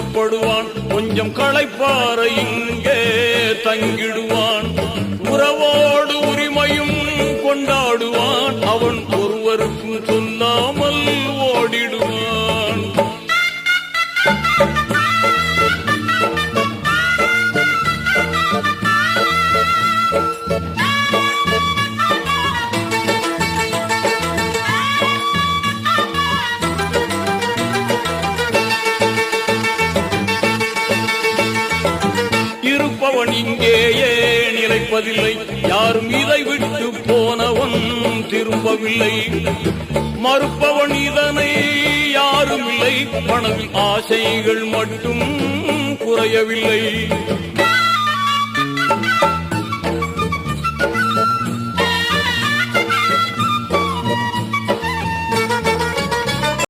புறப்படுவான். கொஞ்சம் களைப்பார இங்கே தங்கிடுவான். உறவோடு உரிமையும் கொண்டாடுவான். அவன் ஒருவருக்கும் சொல்லாமல் ஓடிடுவான். இருப்பவன் இங்கேயே நிலைப்பதில்லை. யாரும் இதை விட்டு போனவன் திரும்பவில்லை. மறுப்பவன் இதனை யாரும் இல்லை. மனதில் ஆசைகள் மட்டும் குறையவில்லை.